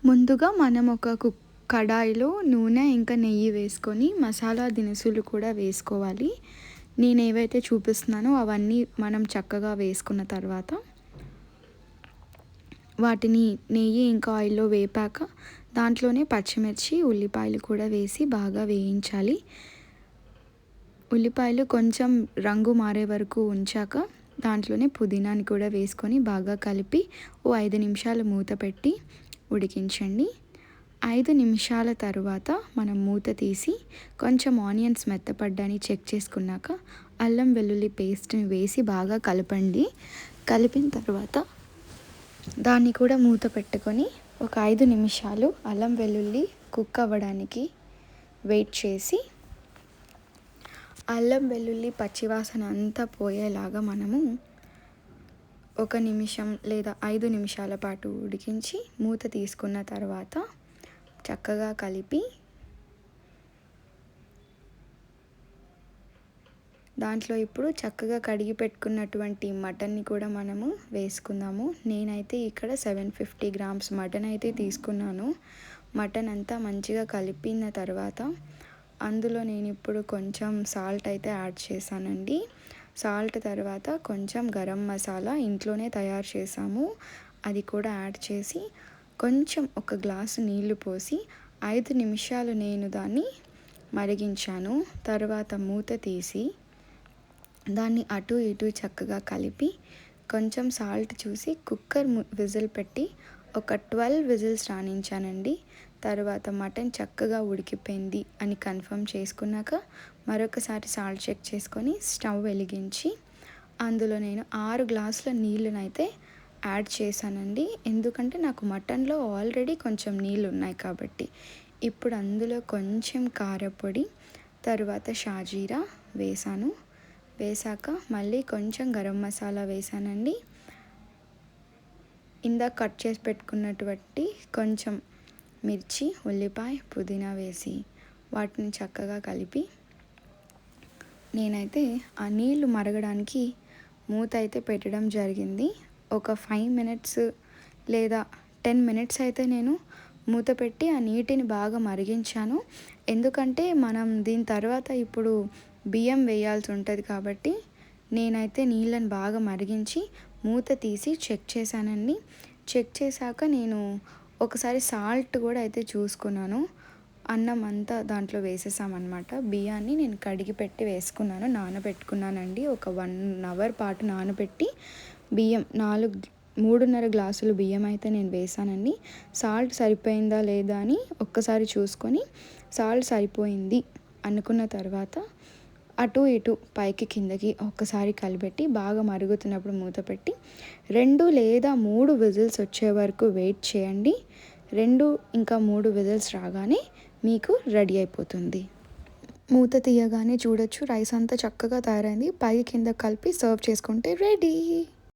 ముందుగా మనం ఒక కడాయిలో నూనె ఇంకా నెయ్యి వేసుకొని మసాలా దినుసులు కూడా వేసుకోవాలి. నేను ఏవైతే చూపిస్తున్నానో అవన్నీ మనం చక్కగా వేసుకున్న తర్వాత వాటిని నెయ్యి ఇంకా ఆయిల్లో వేపాక దాంట్లోనే పచ్చిమిర్చి ఉల్లిపాయలు కూడా వేసి బాగా వేయించాలి. ఉల్లిపాయలు కొంచెం రంగు మారే వరకు ఉంచాక దాంట్లోనే పుదీనాని కూడా వేసుకొని బాగా కలిపి 5 నిమిషాలు మూత పెట్టి ఉడికించండి. 5 నిమిషాల తర్వాత మనం మూత తీసి కొంచెం ఆనియన్స్ మెత్తపడ్డాని చెక్ చేసుకున్నాక అల్లం వెల్లుల్లి పేస్ట్ని వేసి బాగా కలపండి. కలిపిన తర్వాత దాన్ని కూడా మూత పెట్టుకొని ఒక 5 నిమిషాలు అల్లం వెల్లుల్లి కుక్ అవ్వడానికి వెయిట్ చేసి అల్లం వెల్లుల్లి పచ్చివాసన అంతా పోయేలాగా మనము 1 నిమిషం లేదా 5 నిమిషాల పాటు ఉడికించి మూత తీసుకున్న తర్వాత చక్కగా కలిపి దాంట్లో ఇప్పుడు చక్కగా కడిగి పెట్టుకున్నటువంటి మటన్ని కూడా మనము వేసుకుందాము. నేనైతే ఇక్కడ 750 గ్రామ్స్ మటన్ అయితే తీసుకున్నాను. మటన్ అంతా మంచిగా కలిపిన తర్వాత అందులో నేను ఇప్పుడు కొంచెం సాల్ట్ అయితే యాడ్ చేశానండి. సాల్ట్ తర్వాత కొంచెం గరం మసాలా ఇంట్లోనే తయారు చేసాము, అది కూడా యాడ్ చేసి కొంచెం 1 గ్లాసు నీళ్లు పోసి 5 నిమిషాలు నేను దాన్ని మరిగించాను. తర్వాత మూత తీసి దాన్ని అటు ఇటు చక్కగా కలిపి కొంచెం సాల్ట్ చూసి కుక్కర్ విజిల్ పెట్టి ఒక 12 విజిల్స్ రాణించానండి. తర్వాత మటన్ చక్కగా ఉడికిపోయింది అని కన్ఫర్మ్ చేసుకున్నాక మరొకసారి సాల్ట్ చెక్ చేసుకొని స్టవ్ వెలిగించి అందులో నేను 6 గ్లాసుల నీళ్ళనైతే యాడ్ చేశానండి. ఎందుకంటే నాకు మటన్లో ఆల్రెడీ కొంచెం నీళ్ళు ఉన్నాయి కాబట్టి. ఇప్పుడు అందులో కొంచెం కారపొడి తర్వాత షాజీరా వేసాను. వేసాక మళ్ళీ కొంచెం గరం మసాలా వేసానండి. ఇందాక కట్ చేసి పెట్టుకున్నటువంటి కొంచెం మిర్చి ఉల్లిపాయ పుదీనా వేసి వాటిని చక్కగా కలిపి నేనైతే ఆ నీళ్లు మరగడానికి మూత అయితే పెట్టడం జరిగింది. ఒక 5 మినిట్స్ లేదా 10 మినిట్స్ అయితే నేను మూత పెట్టి ఆ నీటిని బాగా మరిగించాను. ఎందుకంటే మనం దీని తర్వాత ఇప్పుడు బియ్యం వేయాల్సి ఉంటుంది కాబట్టి నేనైతే నీళ్ళని బాగా మరిగించి మూత తీసి చెక్ చేశానండి. చెక్ చేశాక నేను ఒకసారి సాల్ట్ కూడా అయితే చూసుకున్నాను. అన్నం అంతా దాంట్లో వేసేసామన్నమాట. బియ్యాన్ని నేను కడిగి పెట్టి వేసుకున్నాను, నానబెట్టుకున్నానండి. ఒక 1 అవర్ పాటు నానబెట్టి బియ్యం 3.5 గ్లాసులు బియ్యం అయితే నేను వేసానండి. సాల్ట్ సరిపోయిందా లేదా అని ఒక్కసారి చూసుకొని సాల్ట్ సరిపోయింది అనుకున్న తర్వాత అటు ఇటు పైకి కిందకి ఒక్కసారి కలిపెట్టి బాగా మరుగుతున్నప్పుడు మూత పెట్టి 2 లేదా 3 విజిల్స్ వచ్చే వరకు వెయిట్ చేయండి. 2 ఇంకా 3 విజిల్స్ రాగానే మీకు రెడీ అయిపోతుంది. మూత తీయగానే చూడొచ్చు రైస్ అంతా చక్కగా తయారైంది. పై కింద కలిపి సర్వ్ చేసుకుంటే రెడీ.